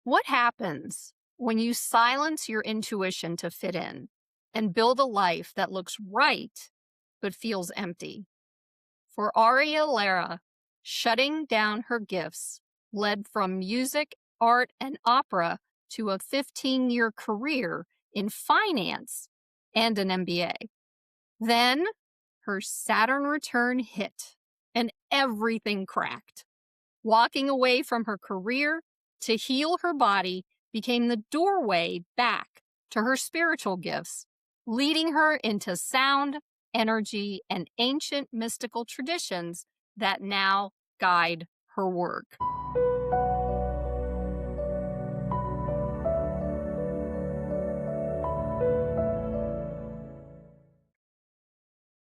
What happens when you silence your intuition to fit in and build a life that looks right but feels empty? For Aurea Lara, shutting down her gifts led from music, art, and opera to a 15-year career in finance and an MBA. Then her Saturn return hit and everything cracked. Walking away from her career to heal her body became the doorway back to her spiritual gifts, leading her into sound, energy, and ancient mystical traditions that now guide her work.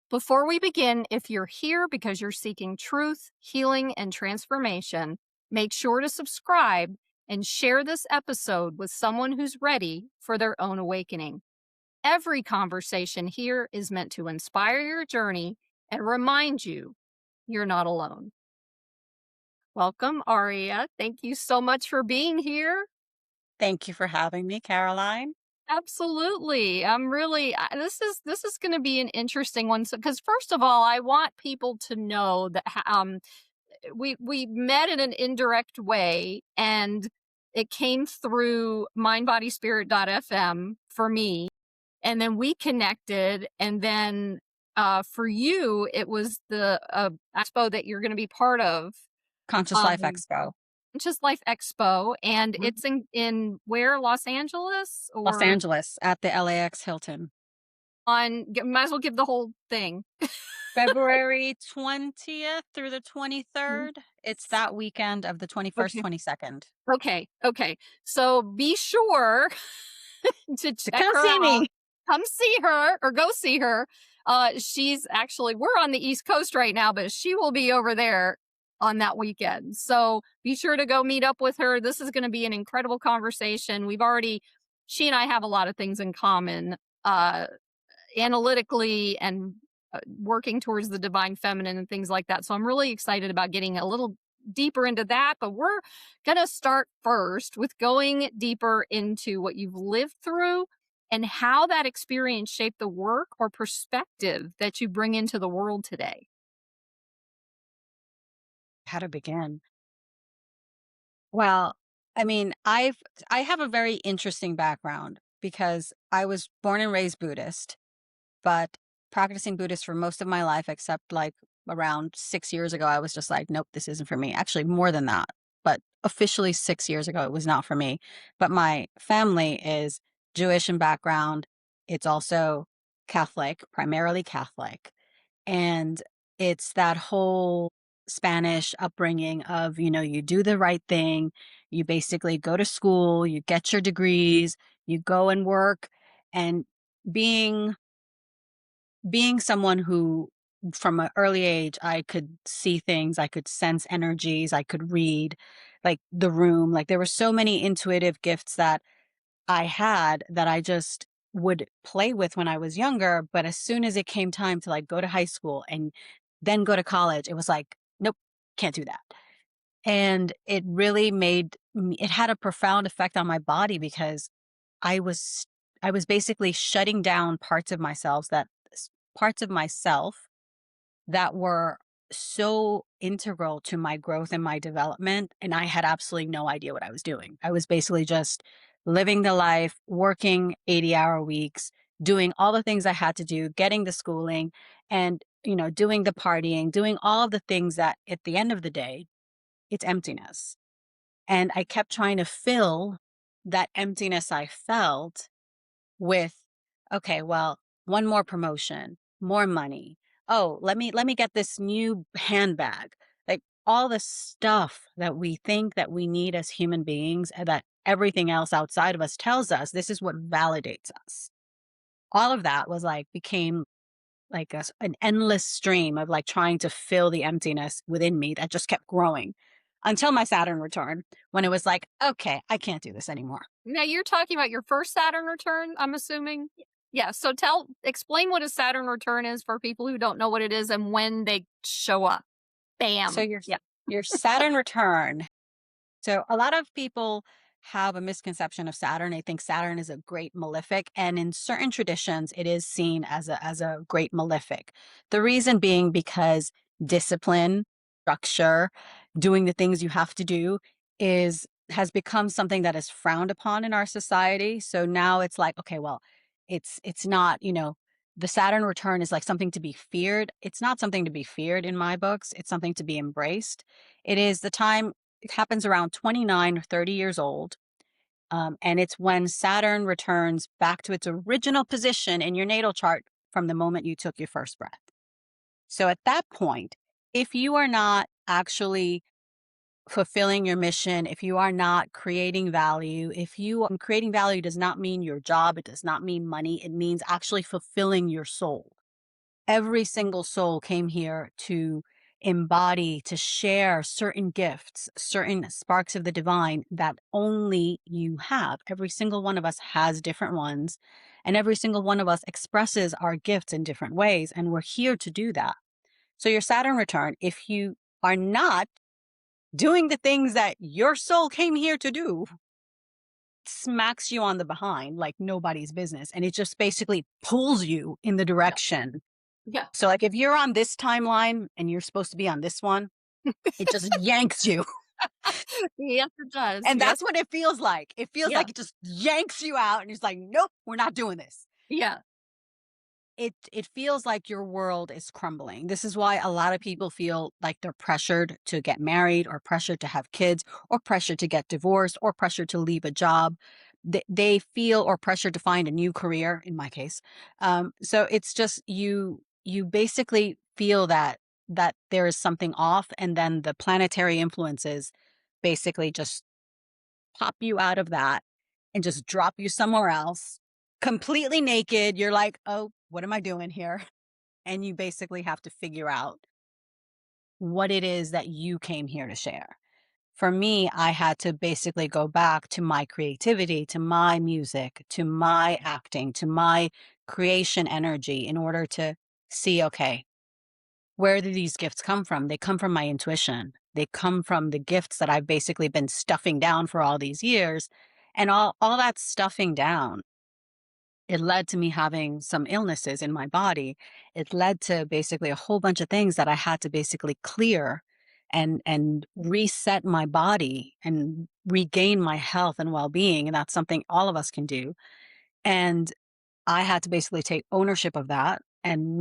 Before we begin, if you're here because you're seeking truth, healing, and transformation, make sure to subscribe and share this episode with someone who's ready for their own awakening. Every conversation here is meant to inspire your journey and remind you you're not alone. Welcome, Aurea. Thank you so much for being here. Thank you for having me, Caroline. Absolutely. I'm really this is going to be an interesting one, because first of all, I want people to know that we met in an indirect way, and it came through mindbodyspirit.fm for me, and then we connected, and then for you it was the expo that you're going to be part of, Conscious Life um Expo. Conscious Life Expo, and Mhm. it's in where, Los Angeles, Los or Angeles at the LAX Hilton. might as well give the whole thing. February 20th through the Mhm. 23rd. It's that weekend of the 21st, Okay. 22nd. Okay. So be sure to To check come her see out. me. Come see her or go see her. She's actually, we're on the East Coast right now, but she will be over there on that weekend. So be sure to go meet up with her. This is going to be an incredible conversation. She and I have a lot of things in common, uh, analytically, and working towards the divine feminine and things like that. So I'm really excited about getting a little deeper into that. But we're going to start first with going deeper into what you've lived through and how that experience shaped the work or perspective that you bring into the world today. How to begin? Well, I have a very interesting background because I was born and raised Buddhist, but practicing Buddhist for most of my life, except like around 6 years ago, I was just like, nope, this isn't for me. Actually, more than that. But officially 6 years ago, it was not for me. But my family is Jewish in background. It's also Catholic, primarily Catholic. And it's that whole Spanish upbringing of, you do the right thing. You basically go to school, you get your degrees, you go and work. And being being someone who from an early age I could see things, I could sense energies, I could read like the room. Like there were so many intuitive gifts that I had that I just would play with when I was younger, but as soon as it came time to like go to high school and then go to college, it was like, nope, can't do that. And it really it had a profound effect on my body because I was I was basically shutting down parts of myself that were so integral to my growth and my development, and I had absolutely no idea what I was doing. I was basically just living the life, working 80-hour weeks, doing all the things I had to do, getting the schooling, and doing the partying, doing all of the things that at the end of the day, it's emptiness. And I kept trying to fill that emptiness I felt with, okay, well, one more promotion, more money. Oh, let me get this new handbag. Like all the stuff that we think that we need as human beings and that everything else outside of us tells us this is what validates us. All of that was like became like an endless stream of like trying to fill the emptiness within me that just kept growing until my Saturn return when it was like, okay, I can't do this anymore. Now you're talking about your first Saturn return, I'm assuming? Yeah. So explain what a Saturn return is for people who don't know what it is and when they show up. So Bam. Yeah. your Saturn return. So a lot of people have a misconception of Saturn. They think Saturn is a great malefic, and in certain traditions, it is seen as a great malefic. The reason being because discipline, structure, doing the things you have to do is has become something that is frowned upon in our society. So now it's like, okay, well, it's not, the Saturn return is like something to be feared. It's not something to be feared in my books. It's something to be embraced. It is the time, it happens around 29 or 30 years old. And it's when Saturn returns back to its original position in your natal chart from the moment you took your first breath. So at that point, if you are not actually fulfilling your mission, if you are not creating value, if you creating value does not mean your job, it does not mean money, it means actually fulfilling your soul. Every single soul came here to embody, to share certain gifts, certain sparks of the divine that only you have. Every single one of us has different ones, and every single one of us expresses our gifts in different ways, and we're here to do that. So, your Saturn return, if you are not doing the things that your soul came here to do, smacks you on the behind like nobody's business, and it just basically pulls you in the Yeah. direction. Yeah. So, like, if you're on this timeline and you're supposed to be on this one, it just yanks you. Yes, it does. And Yes. that's what it feels like. It feels Yeah. like it just yanks you out and it's like, nope, we're not doing this. Yeah. It feels like your world is crumbling. This is why a lot of people feel like they're pressured to get married, or pressured to have kids, or pressured to get divorced, or pressured to leave a job. They feel, or pressured to find a new career, in my case. So it's just you basically feel that there is something off, and then the planetary influences basically just pop you out of that and just drop you somewhere else completely naked. You're like, oh, what am I doing here? And you basically have to figure out what it is that you came here to share. For me, I had to basically go back to my creativity, to my music, to my acting, to my creation energy in order to see, okay, where do these gifts come from? They come from my intuition. They come from the gifts that I've basically been stuffing down for all these years. And all that stuffing down, it led to me having some illnesses in my body. It led to basically a whole bunch of things that I had to basically clear and reset my body and regain my health and well-being. And that's something all of us can do. And I had to basically take ownership of that and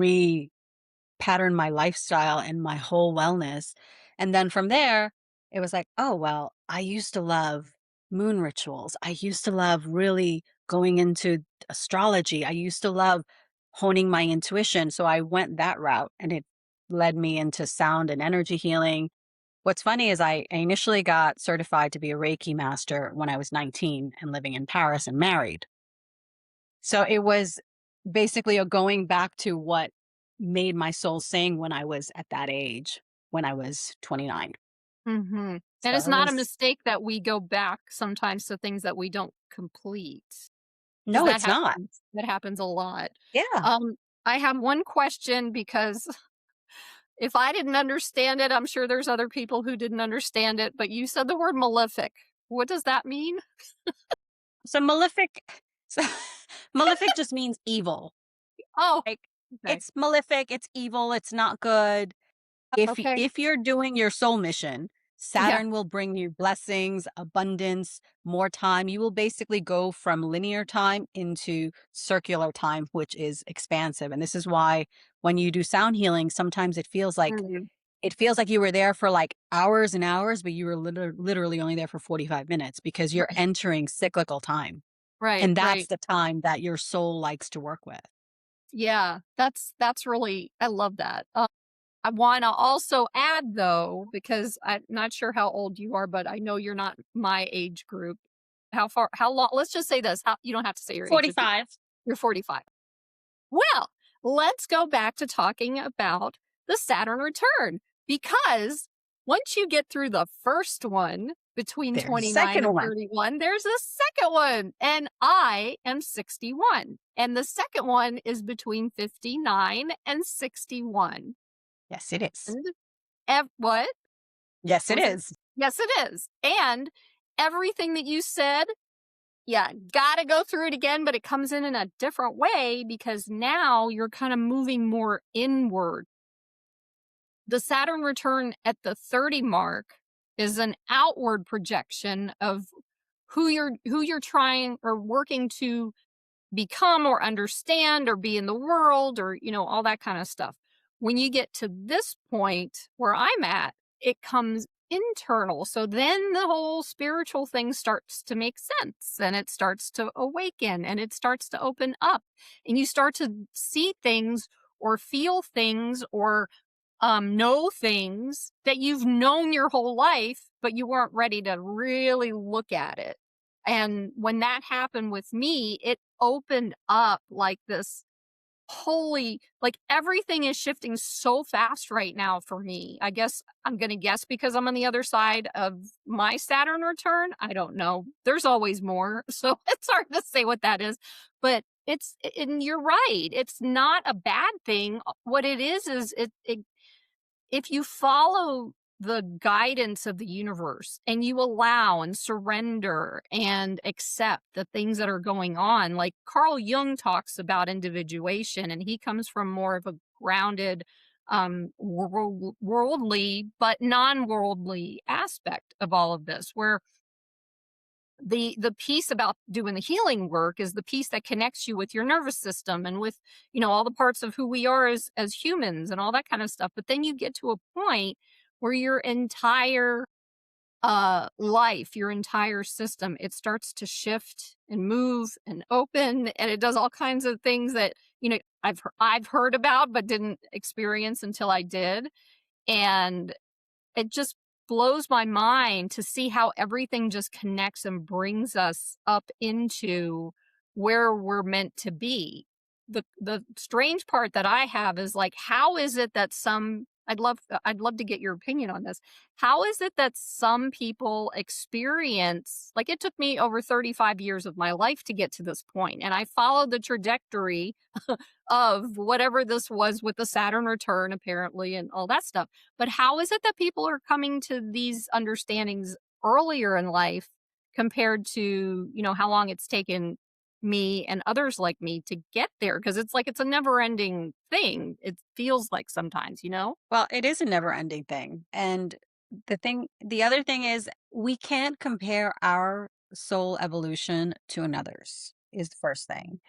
pattern my lifestyle and my whole wellness. And then from there, it was like, oh, well, I used to love moon rituals. I used to love really going into astrology. I used to love honing my intuition. So I went that route, and it led me into sound and energy healing. What's funny is I initially got certified to be a Reiki master when I was 19 and living in Paris and married. So it was basically a going back to what made my soul sing when I was at that age, when I was 29. And So it's it not a was mistake that we go back sometimes to things that we don't complete, because no, it's not. that happens a lot. Yeah. Um, I have one question, because if I didn't understand it, I'm sure there's other people who didn't understand it, but you said the word malefic. What does that mean? So malefic so malefic just means evil. Oh, Like, okay. it's malefic, it's evil, it's not good. Okay. If you're doing your soul mission, Yeah. Saturn will bring you blessings, abundance, more time. You will basically go from linear time into circular time, which is expansive. And this is why when you do sound healing, sometimes Mhm. it feels like you were there for like hours and hours, but you were literally only there for 45 minutes because you're Right. entering cyclical time. Right. And that's Right. the time that your soul likes to work with. Yeah. That's really, I love that. I want to also add, though, because I'm not sure how old you are, but I know you're not my age group. How long? Let's just say this. You don't have to say your age if 45. you're 45. Well, let's go back to talking about the Saturn return, because once you get through the first one between There's a 29 second and one. 31, there's a second one. And I am 61. And the second one is between 59 and 61. Yes, it is. And what? Yes, What it was it? is. Yes, it is. And everything that you said, yeah, gotta go through it again, but it comes in a different way because now you're kind of moving more inward. The Saturn return at the 30 mark is an outward projection of who you're trying or working to become or understand or be in the world, or all that kind of stuff. When you get to this point where I'm at, it comes internal. So then the whole spiritual thing starts to make sense, and it starts to awaken, and it starts to open up, and you start to see things or feel things or know things that you've known your whole life, but you weren't ready to really look at it. And when that happened with me, it opened up like this holy, like everything is shifting so fast right now for me. I guess I'm going to guess because I'm on the other side of my Saturn return. I don't know. There's always more. So it's hard to say what that is. But and you're right. It's not a bad thing. What it is it if you follow the guidance of the universe and you allow and surrender and accept the things that are going on, like Carl Jung talks about individuation, and he comes from more of a grounded, worldly but non-worldly aspect of all of this, where the piece about doing the healing work is the piece that connects you with your nervous system and with all the parts of who we are as humans and all that kind of stuff. But then you get to a point where your entire life, your entire system, it starts to shift and move and open, and it does all kinds of things that I've heard about but didn't experience until I did. And it just blows my mind to see how everything just connects and brings us up into where we're meant to be. The strange part that I have is, like, how is it that I'd love to get your opinion on this. How is it that some people experience, like, it took me over 35 years of my life to get to this point, and I followed the trajectory of whatever this was with the Saturn return, apparently, and all that stuff. But how is it that people are coming to these understandings earlier in life compared to, how long it's taken me and others like me to get there? Because it's like it's a never ending thing. It feels like sometimes. Well, it is a never ending thing. And the other thing is, we can't compare our soul evolution to another's, is the first thing.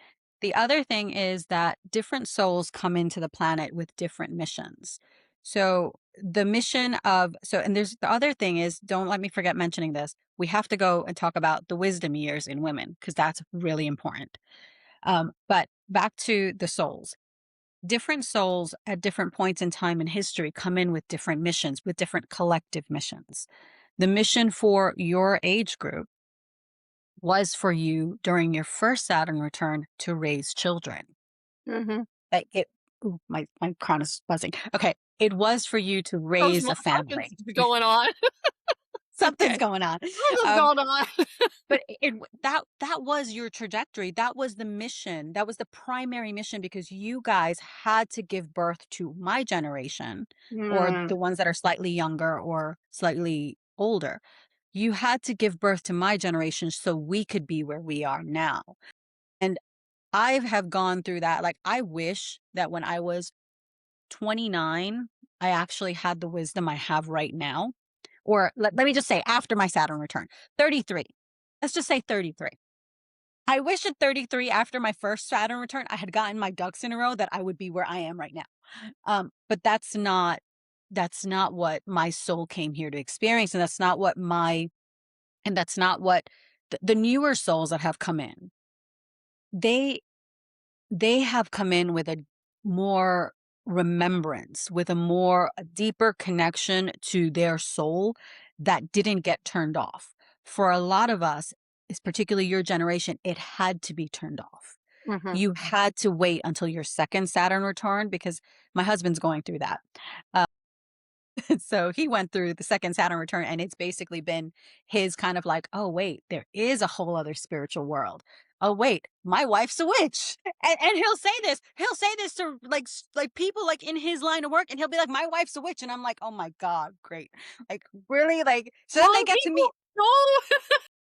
The other thing is that different souls come into the planet with different missions. So and there's the other thing is, don't let me forget mentioning this. We have to go and talk about the wisdom years in women, because that's really important. But back to the souls. Different souls at different points in time in history come in with different missions, with different collective missions. The mission for your age group was for you during your first Saturn return to raise children. Mm-hmm. Like my crown is buzzing. Okay. It was for you to raise a family. Something's going on. Something's Okay. going on. Something's going on. But that was your trajectory. That was the mission. That was the primary mission, because you guys had to give birth to my generation, or Mm. the ones that are slightly younger or slightly older. You had to give birth to my generation so we could be where we are now. And I have gone through that. Like, I wish that when I was 29, I actually had the wisdom I have right now. Or let me just say, after my Saturn return, 33. Let's just say 33. I wish at 33, after my first Saturn return, I had gotten my ducks in a row, that I would be where I am right now. But that's not what my soul came here to experience. And that's not what the newer souls that have come in. They have come in with a more remembrance, with a deeper connection to their soul that didn't get turned off. For a lot of us, is particularly your generation, it had to be turned off. Mm-hmm. You had to wait until your second Saturn return, because my husband's going through that. So he went through the second Saturn return, and it's basically been his kind of like, oh, wait, there is a whole other spiritual world. Oh, wait, my wife's a witch. And he'll say this to like people like in his line of work, and he'll be like, my wife's a witch. And I'm like, oh my God, great. Like, really? Like, so then Well, they get to meet. No.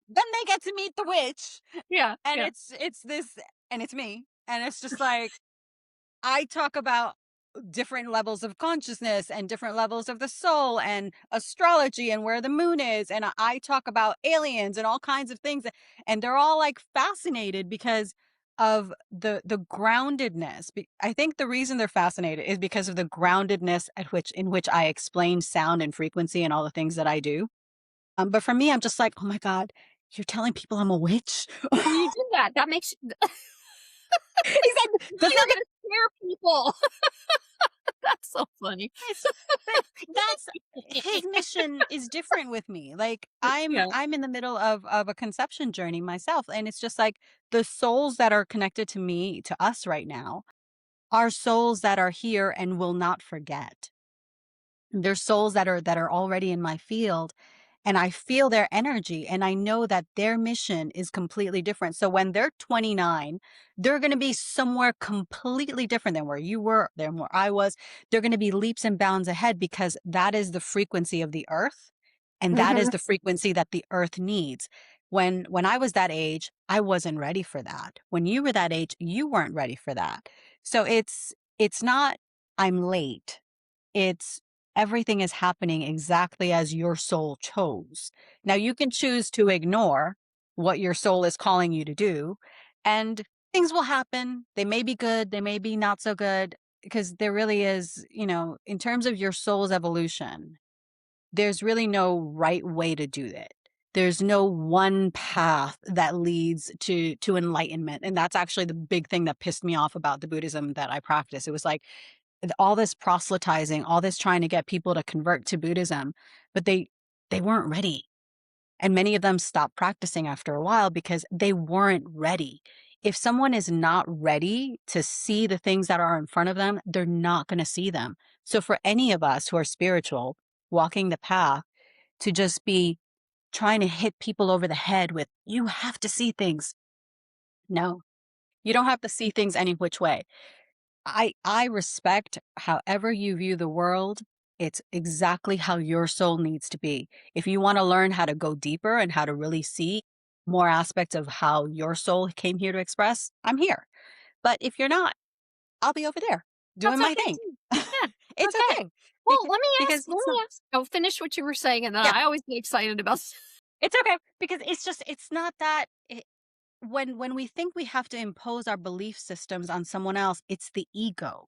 Then they get to meet the witch, Yeah, and yeah. it's this, and it's me, and it's just like I talk about different levels of consciousness and different levels of the soul and astrology and where the moon is, and I talk about aliens and all kinds of things, and they're all like fascinated because of the groundedness. I think the reason they're fascinated is because of the groundedness at which in which I explain sound and frequency and all the things that I do. But for me, I'm just like, oh my god, you're telling people I'm a witch. Well, you did that. That makes He's like, now that's you're not the gonna scare people. That's so funny. it's but that's his mission is different with me. Like Yeah. I'm in the middle of a conception journey myself, and it's just like the souls that are connected to me, to us right now, are souls that are here and will not forget. There's souls that are already in my field, and I feel their energy, and I know that their mission is completely different. So when they're 29, they're going to be somewhere completely different than where you were, than where I was. They're going to be leaps and bounds ahead because that is the frequency of the earth, and that is Mhm. the frequency that the earth needs. When I was that age, I wasn't ready for that. When you were that age, you weren't ready for that. So it's not I'm late. It's everything is happening exactly as your soul chose. Now you can choose to ignore what your soul is calling you to do, and things will happen. They may be good, they may be not so good, because there really is, in terms of your soul's evolution, there's really no right way to do it. There's no one path that leads to enlightenment. And that's actually the big thing that pissed me off about the Buddhism that I practice. It was like all this proselytizing, all this trying to get people to convert to Buddhism, but they weren't ready. And many of them stopped practicing after a while because they weren't ready. If someone is not ready to see the things that are in front of them, they're not going to see them. So for any of us who are spiritual, walking the path, to just be trying to hit people over the head with, you have to see things. No, you don't have to see things any which way. I respect however you view the world. It's exactly how your soul needs to be. If you want to learn how to go deeper and how to really see more aspects of how your soul came here to express, I'm here. But if you're not, I'll be over there doing That's my okay thing. too. Yeah, It's okay. okay. Well, Because let it's not, me ask oh, finish what you were saying, and then yeah, I always get excited about it's okay. Because it's not that when we think we have to impose our belief systems on someone else, it's the ego.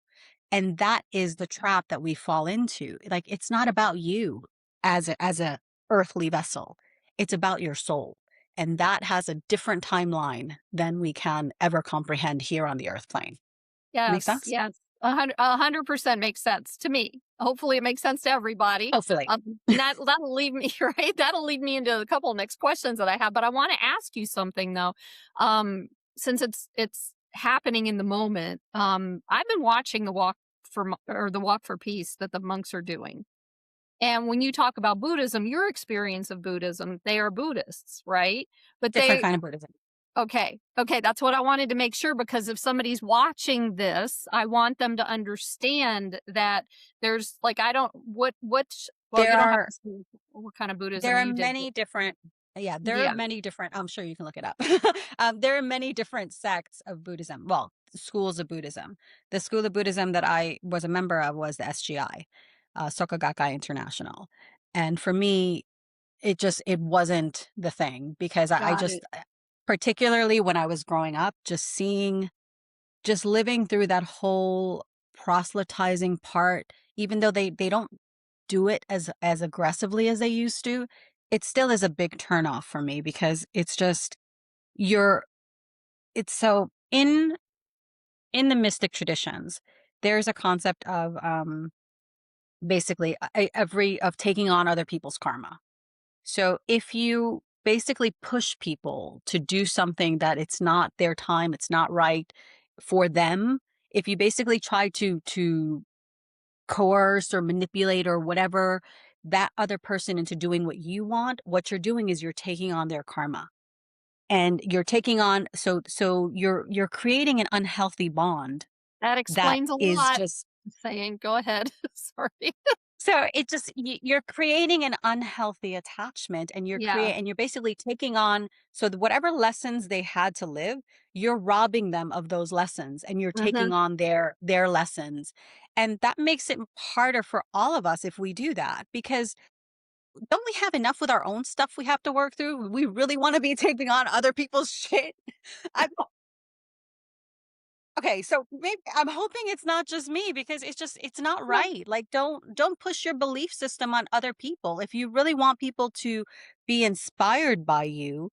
And that is the trap that we fall into. Like, it's not about you as a earthly vessel. It's about your soul. And that has a different timeline than we can ever comprehend here on the earth plane. Make Yes, sense? yes. 100% makes sense to me. Hopefully, it makes sense to everybody. Hopefully. And that'll lead me right. That'll lead me into a couple of next questions that I have. But I want to ask you something though, since it's happening in the moment. I've been watching the walk for peace that the monks are doing. And when you talk about Buddhism, your experience of Buddhism, they are Buddhists, right? But Different they kind of Buddhism. Okay. Okay, that's what I wanted to make sure because if somebody's watching this, I want them to understand that there's like I don't what well, There you don't have to are say what kind of there Buddhism are you did. But many different yeah, there are yeah, many different, I'm sure you can look it up. There are many different sects of Buddhism. Well, schools of Buddhism. The school of Buddhism that I was a member of was the SGI, Soka Gakkai International. And for me, it wasn't the thing because I got just it. particularly when I was growing up, just living through that whole proselytizing part, even though they don't do it as aggressively as they used to, it still is a big turnoff for me because it's just you're it's so in the mystic traditions, there's a concept of basically every of taking on other people's karma. So if you basically push people to do something that it's not their time, it's not right for them, if you basically try to coerce or manipulate or whatever that other person into doing what you want, what you're doing is you're taking on their karma. And you're taking on so you're creating an unhealthy bond That that explains a is lot. just Saying, go ahead. Sorry. So it just you're creating an unhealthy attachment, and Yeah. you're basically taking on, so whatever lessons they had to live, you're robbing them of those lessons, and you're taking Mhm. on their lessons. And that makes it harder for all of us if we do that, because don't we have enough with our own stuff we have to work through? We really want to be taking on other people's shit. I Okay, so maybe I'm hoping it's not just me, because it's not No. right. Like, don't push your belief system on other people. If you really want people to be inspired by you,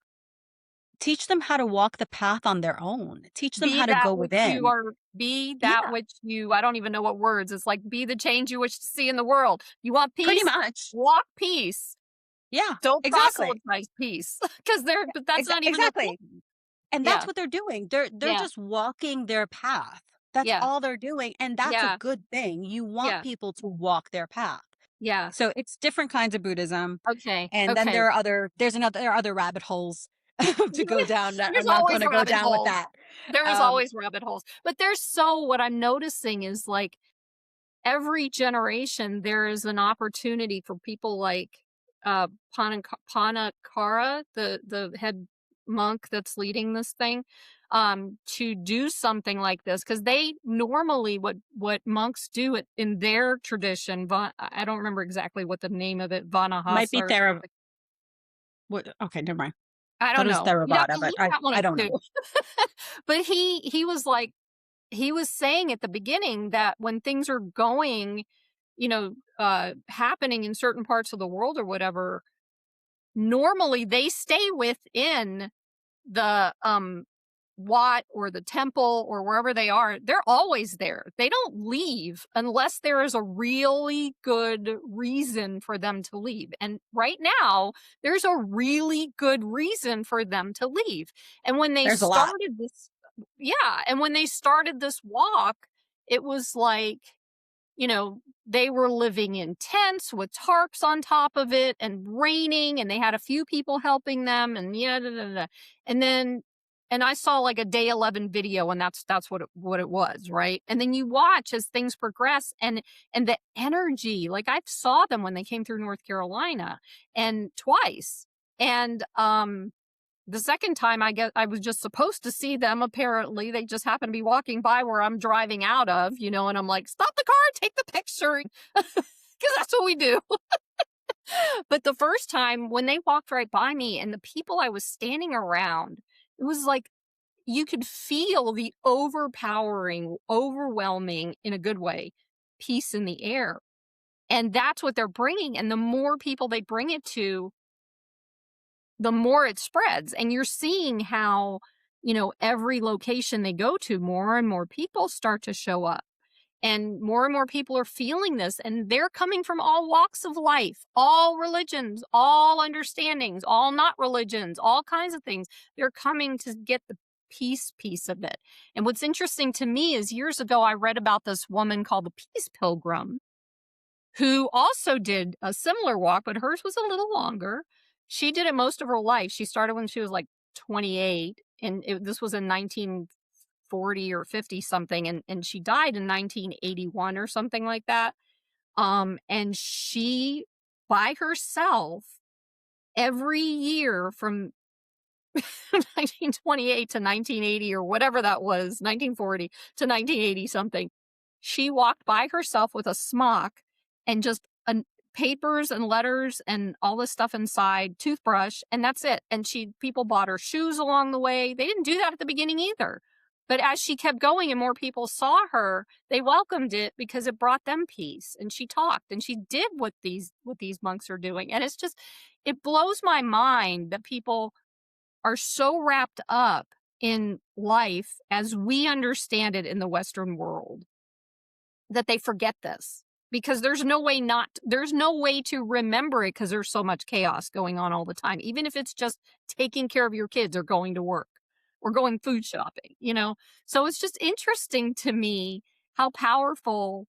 teach them how to walk the path on their own. Teach them Be how to that go which you within. are, be that Yeah, which you, I don't even know what words. It's like, be the change you wish to see in the world. You want pretty peace? much. Walk peace. Yeah, Don't exactly. proselytize peace, because they're, but that's not even their Exactly. point. And that's Yeah. what they're doing. They're Yeah. just walking their path. That's Yeah. all they're doing, and that's a Yeah. good thing. You want Yeah. people to walk their path. Yeah. So it's different kinds of Buddhism. Okay. And then Okay. there are other rabbit holes to go down that There's I'm not always gonna go rabbit down with holes. that. There's Um, always rabbit holes. But there's, so what I'm noticing is, like, every generation there is an opportunity for people like Panakara, the head monk that's leading this thing, to do something like this, because they normally, what monks do it in their tradition, I don't remember exactly what the name of it, might Vanahasa be or Thera something. what okay, never mind. I Thought don't it was know. You'd have Theravada, to but look I that one I up don't know. too. But he was like, he was saying at the beginning that when things are going, happening in certain parts of the world or whatever, normally they stay within the Wat or the temple or wherever they are. They're always there. They don't leave unless there is a really good reason for them to leave. And right now, there's a really good reason for them to leave. And when they There's a lot. started this, yeah, and when they started this walk, it was like, they were living in tents with tarps on top of it and raining, and they had a few people helping them, and yeah, da, da, da. And then, and I saw like a day 11 video, and that's what it was, right? And then you watch as things progress, and the energy, like I saw them when they came through North Carolina, and twice. And the second time, I guess I was just supposed to see them. Apparently, they just happened to be walking by where I'm driving out of, and I'm like, stop the car, take the picture, because that's what we do. But the first time when they walked right by me and the people I was standing around, it was like you could feel the overpowering, overwhelming, in a good way, peace in the air. And that's what they're bringing. And the more people they bring it to, the more it spreads. And you're seeing how, every location they go to, more and more people start to show up. And more people are feeling this. And they're coming from all walks of life, all religions, all understandings, all not religions, all kinds of things. They're coming to get the peace piece of it. And what's interesting to me is, years ago, I read about this woman called the Peace Pilgrim, who also did a similar walk, but hers was a little longer. She did it most of her life. She started when she was like 28, and this was in 1940 or 50 something, and she died in 1981 or something like that. And she, by herself, every year from 1928 to 1980 or whatever that was, 1940 to 1980 something, she walked by herself with a smock and just papers and letters and all this stuff inside, toothbrush, and that's it. And people bought her shoes along the way. They didn't do that at the beginning either. But as she kept going and more people saw her, they welcomed it because it brought them peace. And she talked and she did what these monks are doing. And it's just, it blows my mind that people are so wrapped up in life as we understand it in the Western world that they forget this, because there's no way to remember it, because there's so much chaos going on all the time, even if it's just taking care of your kids or going to work or going food shopping. So it's just interesting to me how powerful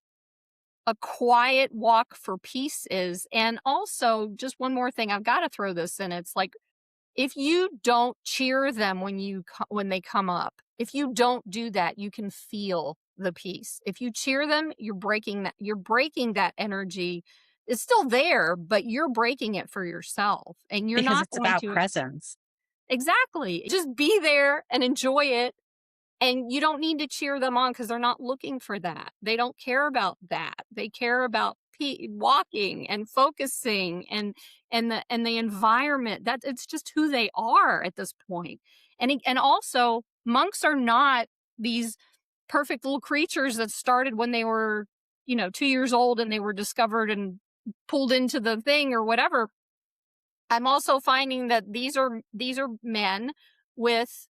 a quiet walk for peace is. And also, just one more thing, I've got to throw this in. It's like, if you don't cheer them when they come up, if you don't do that, you can feel the peace. If you cheer them, you're breaking that energy It's still there, but you're breaking it for yourself, and you're Because not it's going about to presence. exactly. Just be there and enjoy it, and you don't need to cheer them on because they're not looking for that. They don't care about that. They care about walking and focusing and the environment. That it's just who they are at this point. And also monks are not these perfect little creatures that started when they were, 2 years old and they were discovered and pulled into the thing or whatever. I'm also finding that these are men with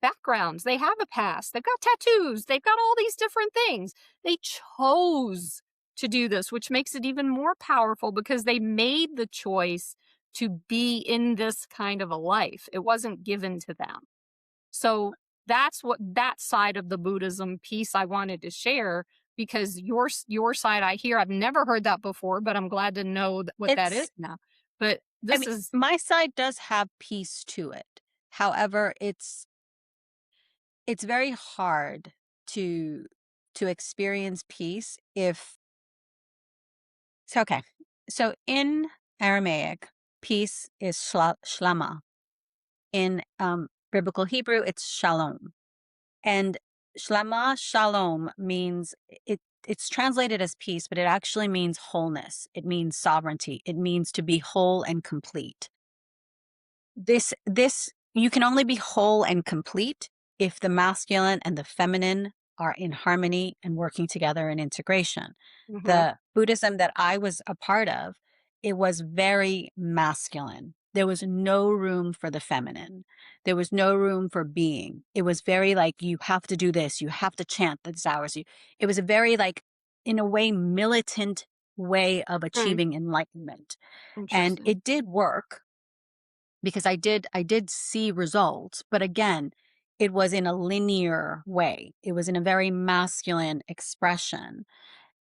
backgrounds. They have a past. They've got tattoos. They've got all these different things. They chose to do this, which makes it even more powerful because they made the choice to be in this kind of a life. It wasn't given to them. So that's what that side of the Buddhism piece I wanted to share because your side I hear I've never heard that before, but I'm glad to know what that is It's now. But I this mean, is my side does have peace to it. However, it's very hard to experience peace if so okay. So in Aramaic, peace is shlama. In biblical Hebrew, it's shalom. And shlama shalom means it's translated as peace, but it actually means wholeness. It means sovereignty. It means to be whole and complete. This you can only be whole and complete if the masculine and the feminine are in harmony and working together in integration. mhm, The Buddhism that I was a part of, it was very masculine. There was no room for the feminine. There was no room for being. It was very like, you have to do this, you have to chant these hours. It was a very like, in a way, militant way of mm, achieving enlightenment. And interesting. it did work because I did see results, but again, it was in a linear way. It was in a very masculine expression,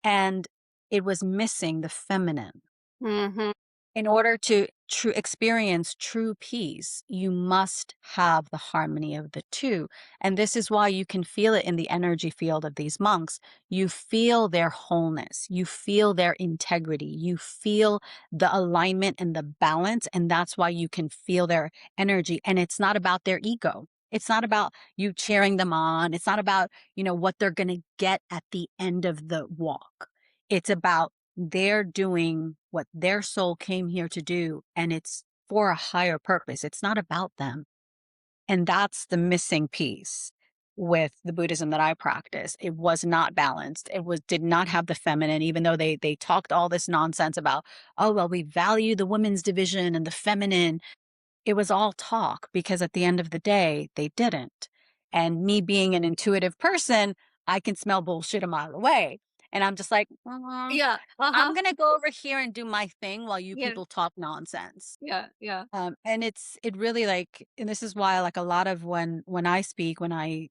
and it was missing the feminine. Mhm. In order to experience true peace, you must have the harmony of the two. And this is why you can feel it in the energy field of these monks. You feel their wholeness, you feel their integrity, you feel the alignment and the balance. And that's why you can feel their energy. And it's not about their ego. It's not about you cheering them on. It's not about, what they're going to get at the end of the walk. It's about they're doing what their soul came here to do, and it's for a higher purpose. It's not about them. And that's the missing piece with the Buddhism that I practice. It was not balanced. Did not have the feminine, even though they talked all this nonsense about, oh, well, we value the women's division and the feminine. It was all talk because at the end of the day, they didn't. And me being an intuitive person, I can smell bullshit a mile away. And I'm just like, Yeah, I'm uh-huh. going to go over here and do my thing while you Yeah, people talk nonsense. yeah, yeah. And it really like, and this is why like a lot of when I speak, when I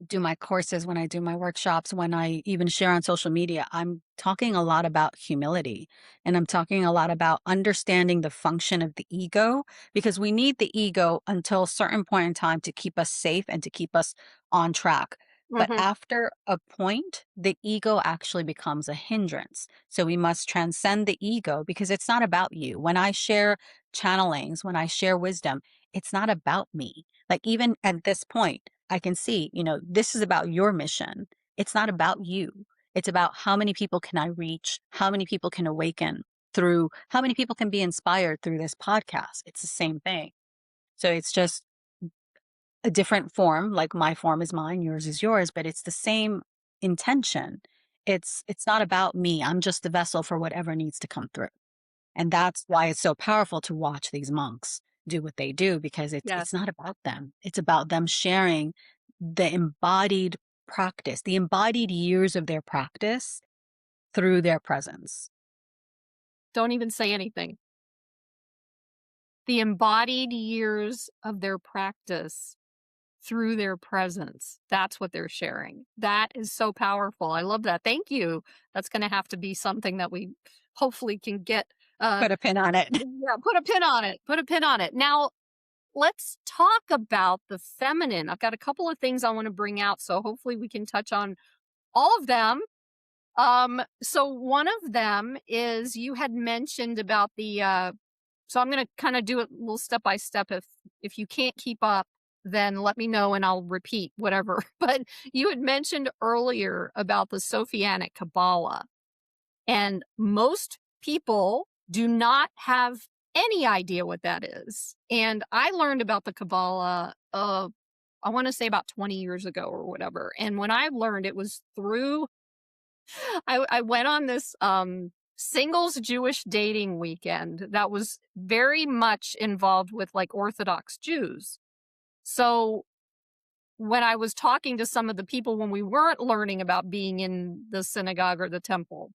do my courses, when I do my workshops, when I even share on social media, I'm talking a lot about humility and I'm talking a lot about understanding the function of the ego because we need the ego until a certain point in time to keep us safe and to keep us on track. But Mhm. after a point, the ego actually becomes a hindrance. So we must transcend the ego because it's not about you. When I share channelings, when I share wisdom, it's not about me. Like even at this point, I can see, this is about your mission. It's not about you. It's about how many people can I reach? How many people can awaken through, how many people can be inspired through this podcast? It's the same thing. So it's just a different form, like my form is mine, yours is yours, but it's the same intention. It's not about me. I'm just the vessel for whatever needs to come through. And that's why it's so powerful to watch these monks do what they do because Yes. it's not about them. It's about them sharing the embodied practice, the embodied years of their practice through their presence. Don't even say anything. The embodied years of their practice through their presence. That's what they're sharing. That is so powerful. I love that. Thank you. That's going to have to be something that we hopefully can get Put a pin on it. yeah, put a pin on it. Put a pin on it. Now, let's talk about the feminine. I've got a couple of things I want to bring out, so hopefully we can touch on all of them So one of them is you had mentioned about the so I'm going to kind of do it a little step by step. If you can't keep up, then let me know and I'll repeat whatever. But you had mentioned earlier about the Sophianic Kabbalah, and most people do not have any idea what that is. And I learned about the Kabbalah I want to say about 20 years ago or whatever. And when I learned, it was through I went on this singles Jewish dating weekend that was very much involved with like Orthodox Jews. So when I was talking to some of the people when we weren't learning about being in the synagogue or the temple,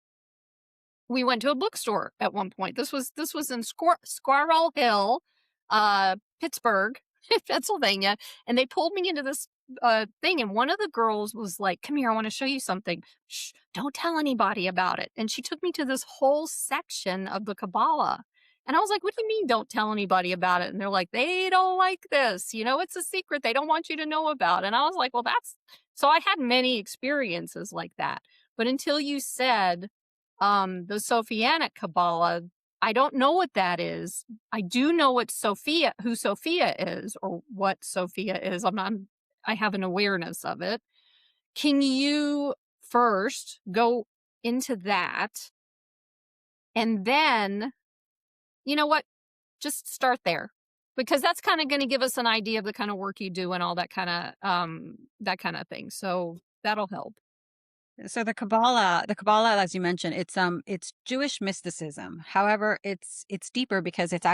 we went to a bookstore at one point. This was in Squirrel Hill, Pittsburgh, Pennsylvania, and they pulled me into this thing, and one of the girls was like, "Come here, I want to show you something. Shh, don't tell anybody about it." And she took me to this whole section of the Kabbalah. And I was like, "What do you mean don't tell anybody about it?" And they're like, "They don't like this. You know, it's a secret. They don't want you to know about." And I was like, "Well, that's..." So I had many experiences like that. But until you said the Sophianic Kabbalah, I don't know what that is. I do know who Sophia is, or what Sophia is. I have an awareness of it. Can you first go into that, and then, you know what? Just start there, because that's kind of going to give us an idea of the kind of work you do and all that kind of thing. So that'll help. So the Kabbalah, as you mentioned, it's Jewish mysticism. However, it's deeper because it's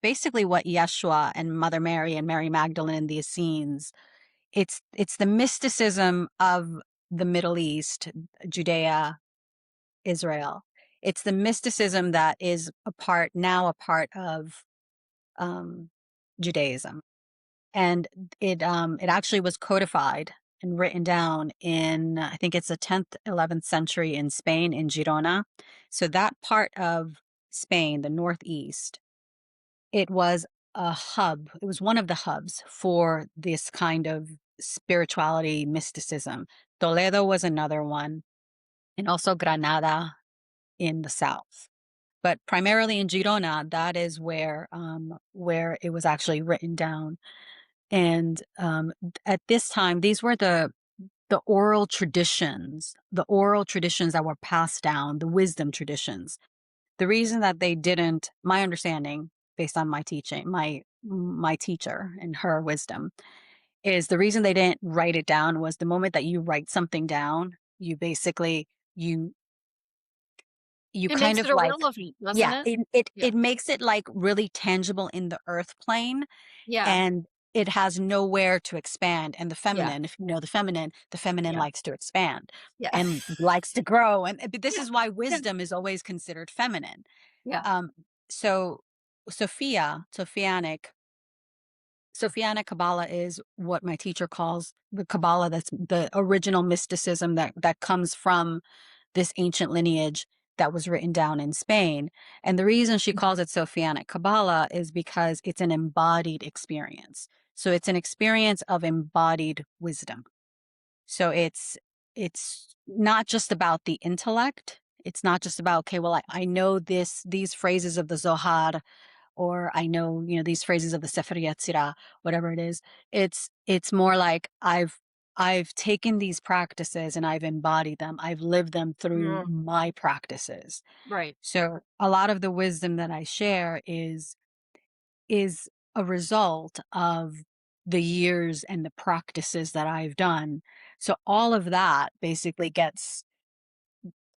basically what Yeshua and Mother Mary and Mary Magdalene and the Essenes. It's the mysticism of the Middle East, Judea, Israel. It's the mysticism that is a part of um, Judaism, and it actually was codified and written down in, I think it's the 10th, 11th century in Spain, in Girona. So that part of Spain, the northeast, it was a hub. It was one of the hubs for this kind of spirituality, mysticism. Toledo was another one, and also Granada in the south. But primarily in Girona, that is where it was actually written down. And at this time, these were the oral traditions that were passed down, the wisdom traditions. The reason that they didn't, my understanding, based on my teaching, my teacher and her wisdom, is the reason they didn't write it down was the moment that you write something down, you basically you you It kind makes it of like, irrelevant, doesn't yeah, it? Yeah. it makes it like really tangible in the earth plane, Yeah. and it has nowhere to expand. And the Yeah. feminine, if you know the feminine Yeah. likes to expand Yeah. and likes to grow. And but this Yeah. is why Yeah. wisdom is always considered feminine. Yeah. Um, so Sophianic Kabbalah is what my teacher calls the Kabbalah. That's the original mysticism that comes from this ancient lineage that was written down in Spain. And the reason she calls it Sophianic Kabbalah is because it's an embodied experience. So it's an experience of embodied wisdom. So it's not just about the intellect. It's not just about, okay, well, I know these phrases of the Zohar, or I know, these phrases of the Sefer Yetzirah, whatever it is. It's more like I've taken these practices and I've embodied them. I've lived them through Mm, my practices. right. So a lot of the wisdom that I share is a result of the years and the practices that I've done. So all of that basically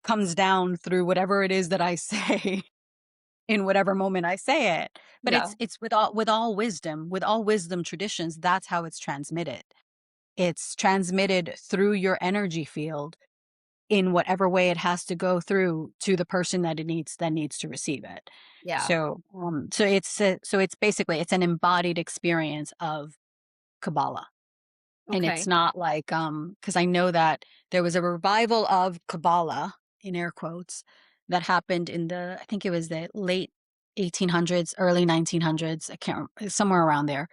comes down through whatever it is that I say in whatever moment I say it. But Yeah. it's with all wisdom traditions, that's how it's transmitted. It's transmitted through your energy field in whatever way it has to go through to the person that needs to receive it. Yeah. So it's basically it's an embodied experience of Kabbalah. And it's Okay. not like because I know that there was a revival of Kabbalah, in air quotes, that happened in I think it was the late 1800s, early 1900s. I can't somewhere around there.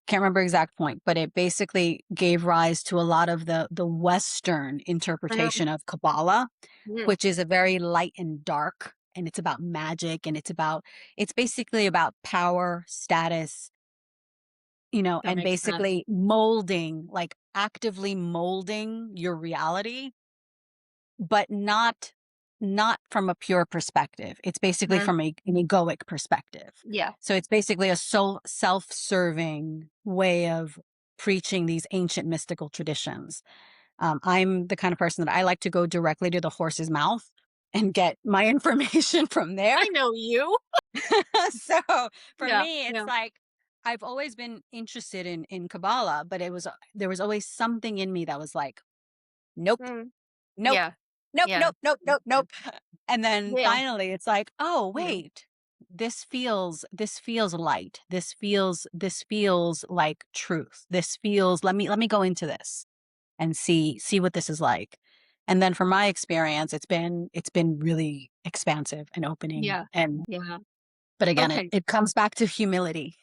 can't remember exact point, but it basically gave rise to a lot of the Western I know. interpretation of Kabbalah, Mm, which is a very light and dark, and it's about magic, and it's basically about power, status, that and makes sense. basically molding, like actively molding your reality, but not from a pure perspective. It's basically Mhm. from an egoic perspective. Yeah. So it's basically a self-serving way of preaching these ancient mystical traditions. I'm the kind of person that I like to go directly to the horse's mouth and get my information from there. I know you. So for Yeah. me, it's Yeah. like I've always been interested in Kabbalah, but there was always something in me that was like, nope, Mm, nope, yeah. nope, Yeah. nope, nope, nope, nope. And then Yeah. finally it's like, oh Yeah. wait, this feels light. This feels like truth. This feels, let me go into this and see what this is like. And then from my experience, it's been really expansive and opening. Yeah. And Yeah. but again, it, Okay. it comes back to humility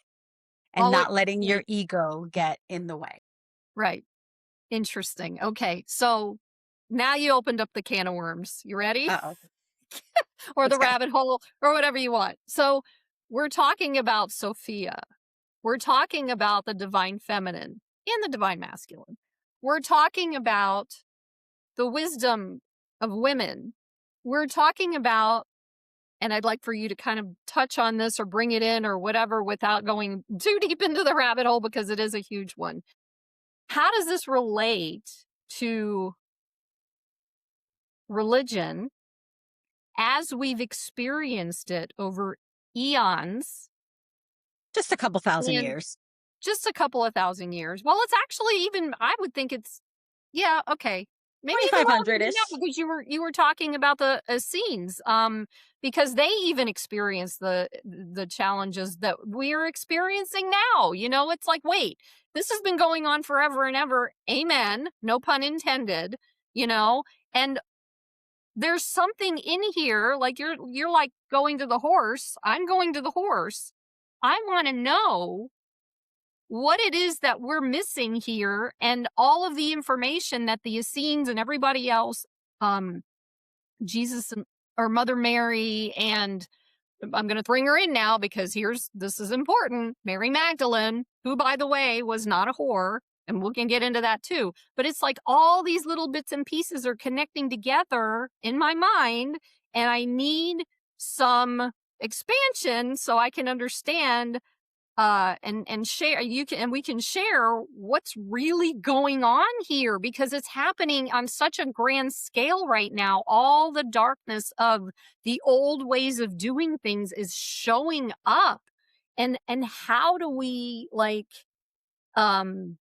and Oh, it not letting right. your ego get in the way. Right. Interesting. Okay. So now you opened up the can of worms. You ready? Uh-oh. Or Let's the go. rabbit hole or whatever you want. So we're talking about Sophia. We're talking about the divine feminine and the divine masculine. We're talking about the wisdom of women. We're talking about, and I'd like for you to kind of touch on this or bring it in or whatever without going too deep into the rabbit hole because it is a huge one. How does this relate to religion as we've experienced it over eons Just a couple thousand and years. just a couple of thousand years? Well, it's actually even, I would think it's, yeah, okay. Maybe even longer than that 2500-ish. because you were talking about the Essenes, because they even experienced the challenges that we're experiencing now. It's like, wait, this has been going on forever and ever. Amen. No pun intended. You know, and there's something in here. Like you're like going to the horse. I'm going to the horse. I want to know what it is that we're missing here and all of the information that the Essenes and everybody else, um, Jesus or Mother Mary, and I'm going to bring her in now because this is important. Mary Magdalene, who, by the way, was not a whore, and we can get into that too. But it's like all these little bits and pieces are connecting together in my mind, and I need some expansion so I can understand and share we can share what's really going on here because it's happening on such a grand scale right now. All the darkness of the old ways of doing things is showing up. And how do we um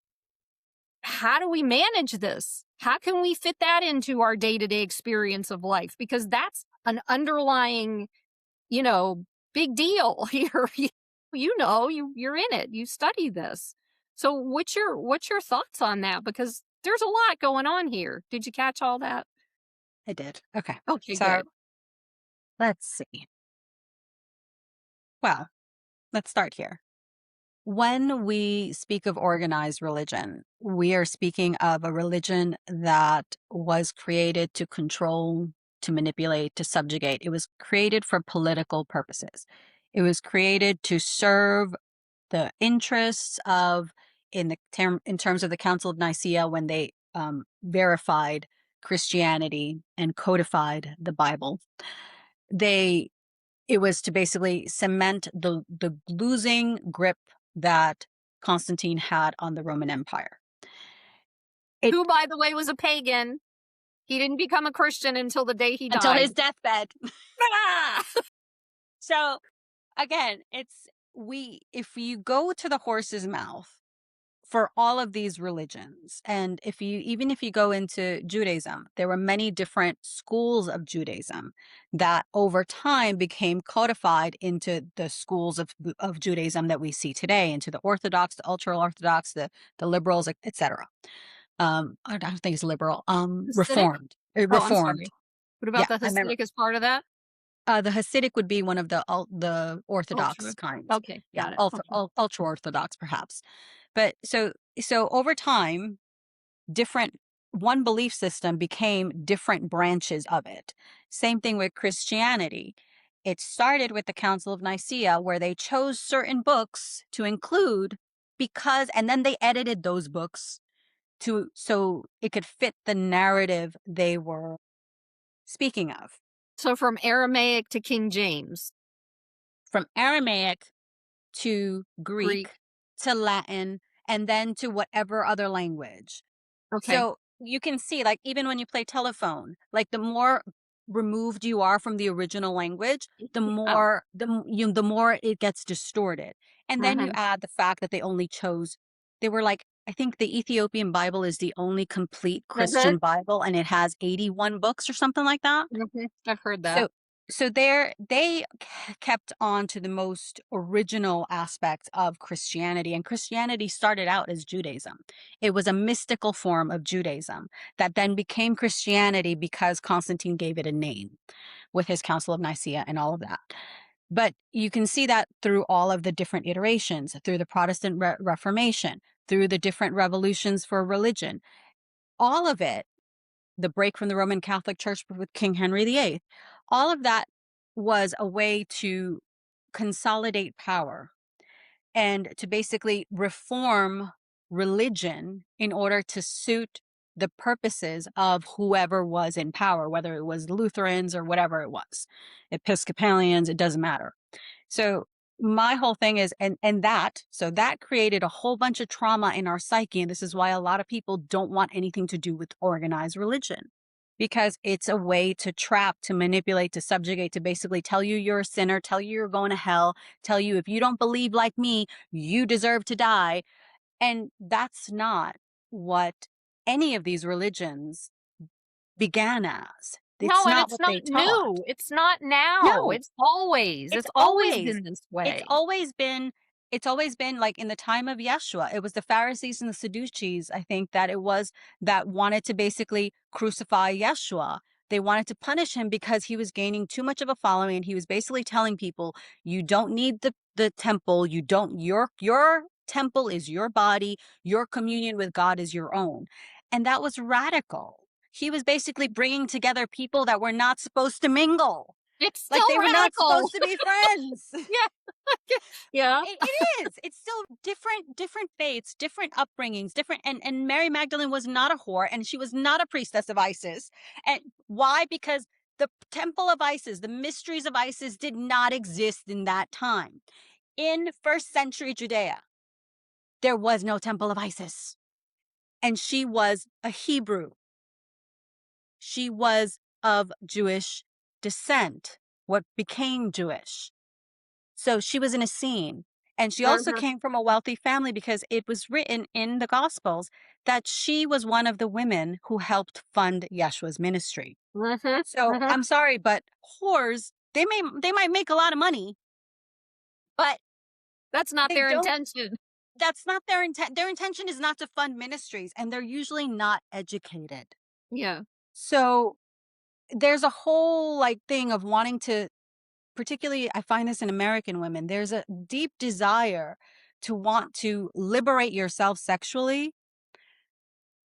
how do we manage this? How can we fit that into our day-to-day experience of life? Because that's an underlying, you know, big deal here. You're in it. You study this. So what's your thoughts on that? Because there's a lot going on here. Did you catch all that? I did. Okay. Okay, So good. let's see. Well, let's start here. When we speak of organized religion, we are speaking of a religion that was created to control, to manipulate, to subjugate. It was created for political purposes. It was created to serve the interests of, in terms of the Council of Nicaea, when they verified Christianity and codified the Bible. They It was to basically cement the losing grip that Constantine had on the Roman Empire. It Who, by the way, was a pagan. He didn't become a Christian until the day he Until died. his deathbed. Ah! So again, if you go to the horse's mouth for all of these religions, and even if you go into Judaism, there were many different schools of Judaism that over time became codified into the schools of Judaism that we see today, into the Orthodox, the ultra Orthodox, the liberals, etc. I don't think it's liberal. Hasidic? Reformed. Oh, I'm Reformed. sorry. What about Yeah, the I remember. Hasidic as part of that? The Hasidic would be one of the Orthodox Ultra. kinds. Okay, Yeah, got it. Okay. ultra Orthodox perhaps. But so over time, different one belief system became different branches of it. Same thing with Christianity. It started with the Council of Nicaea, where they chose certain books to include and then they edited those books so it could fit the narrative they were speaking of. So from Aramaic to King James, From Aramaic to Greek. Greek to Latin, and then to whatever other language. Okay. So you can see, like, even when you play telephone, like the more removed you are from the original language, the Oh. more the more it gets distorted. And then you Mhm. add the fact that they were like, I think the Ethiopian Bible is the only complete Mhm. Christian Bible, and it has 81 books or something like that. Mhm. I've heard that. So they kept on to the most original aspects of Christianity, and Christianity started out as Judaism. It was a mystical form of Judaism that then became Christianity because Constantine gave it a name with his Council of Nicaea and all of that. But you can see that through all of the different iterations, through the Protestant Reformation, through the different revolutions for religion, all of it, the break from the Roman Catholic Church with King Henry VIII, all of that was a way to consolidate power and to basically reform religion in order to suit the purposes of whoever was in power, whether it was Lutherans or whatever it was, Episcopalians, it doesn't matter. So my whole thing is, so that created a whole bunch of trauma in our psyche. And this is why a lot of people don't want anything to do with organized religion, because it's a way to trap, to manipulate, to subjugate, to basically tell you you're a sinner, tell you you're going to hell, tell you if you don't believe like me, you deserve to die. And that's not what any of these religions began as. It's No, and not it's what not they taught. new. It's not now. No, It's always. it's It's always always been this it's way. always been it's always been like in the time of Yeshua. It was the Pharisees and the Sadducees, I think, that it was that wanted to basically crucify Yeshua. They wanted to punish him because he was gaining too much of a following, and he was basically telling people, you don't need the temple, you don't your temple is your body, your communion with God is your own. And that was radical. He was basically bringing together people that were not supposed to mingle. It's Like still they were not radical. supposed to be friends. Yeah. Yeah. It is. It's still different faiths, different upbringings, different. And Mary Magdalene was not a whore, and she was not a priestess of Isis. And why? Because the temple of Isis, the mysteries of Isis, did not exist in that time. In first century Judea, there was no temple of Isis, and she was a Hebrew. She was of Jewish descent, what became Jewish. So she was an Essene. And she also Mhm. came from a wealthy family because it was written in the Gospels that she was one of the women who helped fund Yeshua's ministry. Mhm. So Mhm. I'm sorry, but whores, they might make a lot of money, but That's not they their don't intention. that's not their intent. Their intention is not to fund ministries, and they're usually not educated. Yeah. So there's a whole like thing of wanting to, particularly I find this in American women, there's a deep desire to want to liberate yourself sexually,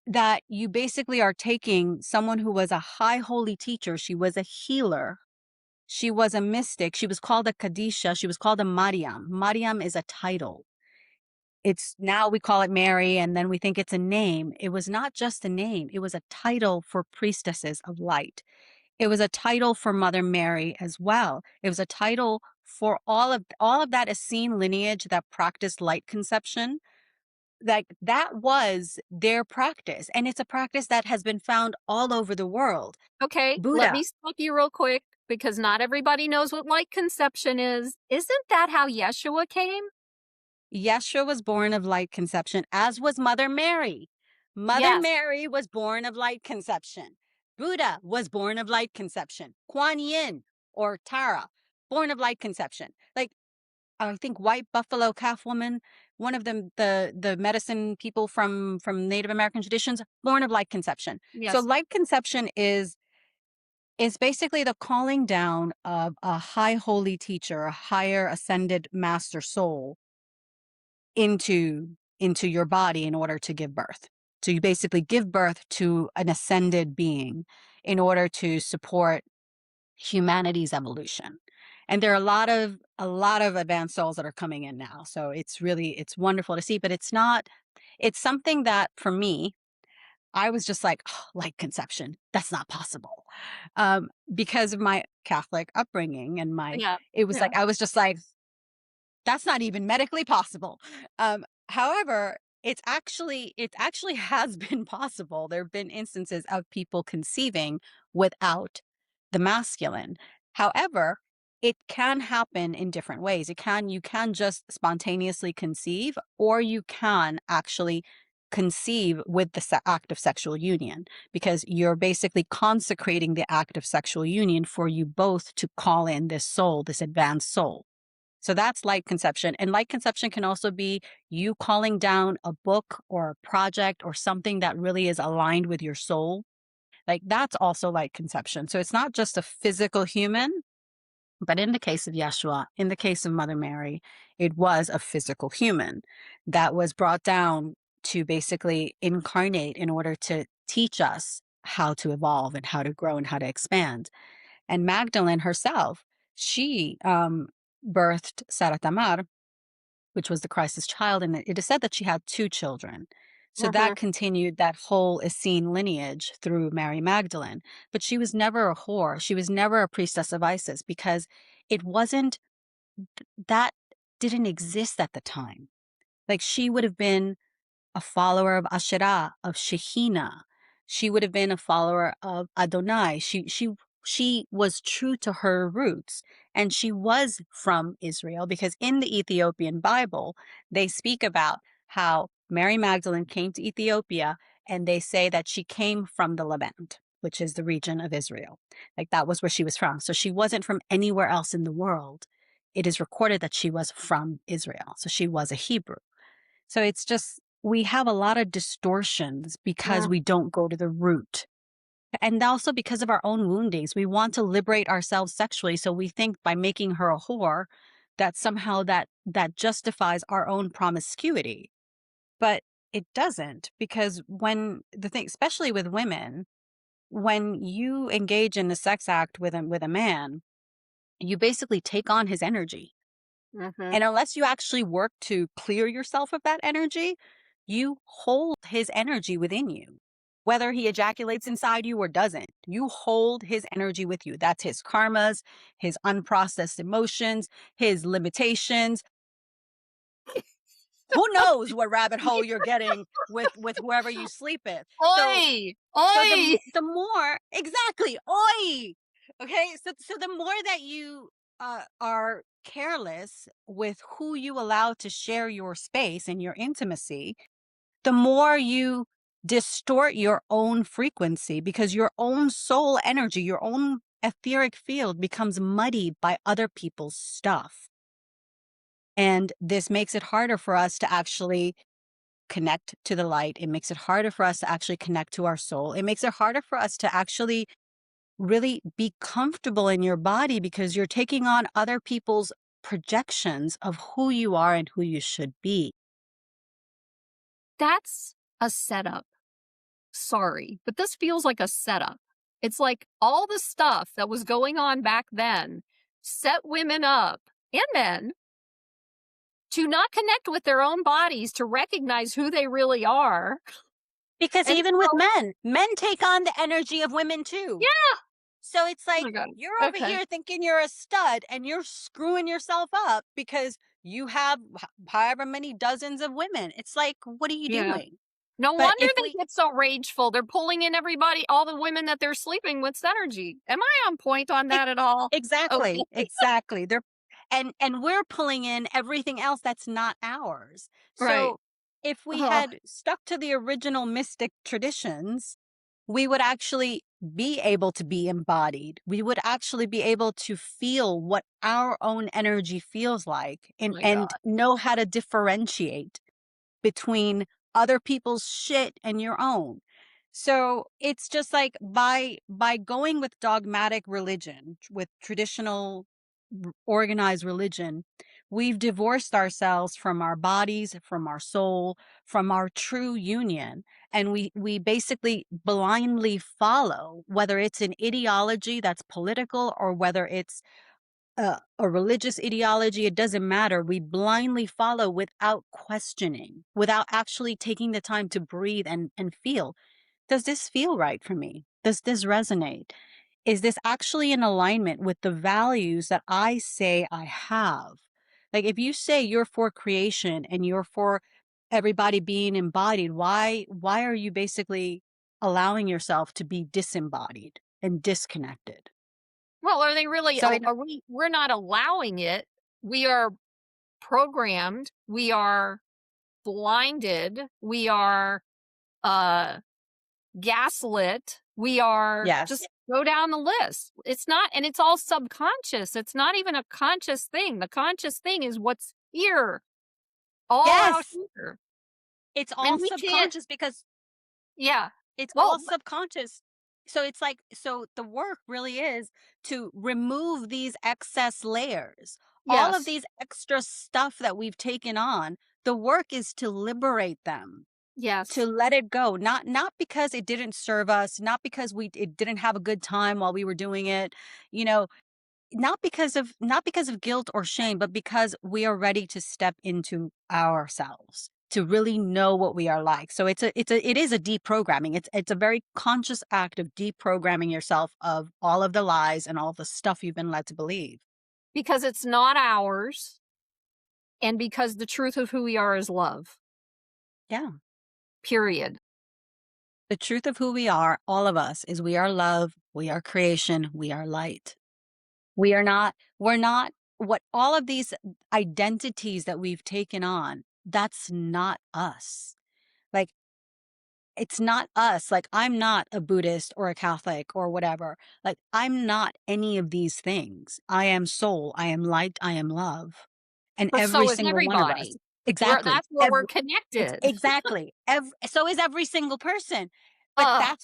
that you basically are taking someone who was a high holy teacher. She was a healer. She was a mystic. She was called a Kadisha. She was called a Mariam. Mariam is a title. It's now we call it Mary, and then we think it's a name. It was not just a name. It was a title for priestesses of light. It was a title for Mother Mary as well. It was a title for all of that Essene lineage that practiced light conception. Like that was their practice, and it's a practice that has been found all over the world. Okay, let Buddha, me stop you real quick because not everybody knows what light conception is. Isn't that how Yeshua came? Yeshua was born of light conception, as was Mother Mary. Mother Yes. Mary was born of light conception. Buddha was born of light conception. Kuan Yin or Tara, born of light conception. Like I think white buffalo calf woman, one of them, the medicine people from Native American traditions, born of light conception. So Yes. light conception is is basically the calling down of a high holy teacher, a higher ascended master soul into your body in order to give birth. So you basically give birth to an ascended being in order to support humanity's evolution. And there are a lot of advanced souls that are coming in now. So it's wonderful to see, but it's something that for me, I was just like, "Oh, like conception, that's not possible." Because of my Catholic upbringing and Yeah. it was Yeah. like, I was just like, that's not even medically possible. However, it actually has been possible. There have been instances of people conceiving without the masculine. However, it can happen in different ways. You can just spontaneously conceive, or you can actually conceive with the act of sexual union, because you're basically consecrating the act of sexual union for you both to call in this soul, this advanced soul. So that's light conception. And light conception can also be you calling down a book or a project or something that really is aligned with your soul. Like that's also light conception. So it's not just a physical human, but in the case of Yeshua, in the case of Mother Mary, it was a physical human that was brought down to basically incarnate in order to teach us how to evolve and how to grow and how to expand. And Magdalene herself, she birthed Sarah Tamar, which was the Christ's child, and it is said that she had two children. So that Mhm. continued that whole Essene lineage through Mary Magdalene. But she was never a whore. She was never a priestess of Isis, because it wasn't, that didn't exist at the time. Like she would have been a follower of Asherah, of Shekhinah. She would have been a follower of Adonai. She was true to her roots, and she was from Israel, because in the Ethiopian Bible, they speak about how Mary Magdalene came to Ethiopia, and they say that she came from the Levant, which is the region of Israel. Like that was where she was from. So she wasn't from anywhere else in the world. It is recorded that she was from Israel. So she was a Hebrew. So it's just, we have a lot of distortions because Mm. we don't go to the root. And also because of our own woundings. We want to liberate ourselves sexually. So we think by making her a whore, that somehow that justifies our own promiscuity. But it doesn't, because when the thing, especially with women, when you engage in the sex act with a man, you basically take on his energy. Mhm. And unless you actually work to clear yourself of that energy, you hold his energy within you. Whether he ejaculates inside you or doesn't, you hold his energy with you. That's his karmas, his unprocessed emotions, his limitations. Who knows what rabbit hole you're getting with whoever you sleep with. So Oi! so Oi! the more, exactly, oi. Okay, so the more that you are careless with who you allow to share your space and your intimacy, the more you distort your own frequency, because your own soul energy, your own etheric field becomes muddied by other people's stuff. And this makes it harder for us to actually connect to the light. It makes it harder for us to actually connect to our soul. It makes it harder for us to actually really be comfortable in your body, because you're taking on other people's projections of who you are and who you should be. That's a setup. Sorry, but this feels like a setup. It's like all the stuff that was going on back then set women up and men to not connect with their own bodies, to recognize who they really are. Because And even with so, men take on the energy of women too. yeah. So it's Oh like my God. you're over Okay. here thinking you're a stud and you're screwing yourself up because you have however many dozens of women. It's like, what are you Yeah. doing? No But wonder if they we, get so rageful. They're pulling in everybody, all the women that they're sleeping with's energy. Am I on point on Ex that at all? Okay. exactly, exactly. They're and we're pulling in everything else that's not ours. Right. So, if we Oh, had stuck to the original mystic traditions, we would actually be able to be embodied. We would actually be able to feel what our own energy feels like, my and God. know how to differentiate between other people's shit and your own. So it's just like by going with dogmatic religion, with traditional organized religion, we've divorced ourselves from our bodies, from our soul, from our true union, and we basically blindly follow, whether it's an ideology that's political or whether it's a religious ideology, it doesn't matter. We blindly follow without questioning, without actually taking the time to breathe and feel. Does this feel right for me? Does this resonate? Is this actually in alignment with the values that I say I have? Like if you say you're for creation and you're for everybody being embodied, why are you basically allowing yourself to be disembodied and disconnected? Well, are they really, So I are we're not allowing it. We are programmed. We are blinded. We are, uh, gaslit. We are yes. just go down the list. It's not, and it's all subconscious. It's not even a conscious thing. The conscious thing is what's here, all out Yes. here. It's all And we can't, subconscious because yeah. it's all Well, subconscious. So it's like, so the work really is to remove these excess layers, all of yes, these extra stuff that we've taken on. The work is to liberate them, to yes. let it go, not because it didn't serve us, not because it didn't have a good time while we were doing it, you know, not because of guilt or shame, but because we are ready to step into ourselves, to really know what we are like. So it is a deprogramming. It's a very conscious act of deprogramming yourself of all of the lies and all the stuff you've been led to believe. Because it's not ours, and because the truth of who we are is love, Yeah. period. The truth of who we are, all of us, is we are love, we are creation, we are light. We're not what all of these identities that we've taken on, that's not us. Like, it's not us. Like, I'm not a Buddhist or a Catholic or whatever. Like, I'm not any of these things. I am soul, I am light, I am love. And But every so is single one of us. everybody. Exactly. That's where we're connected. Exactly. So is every single person. But Uh,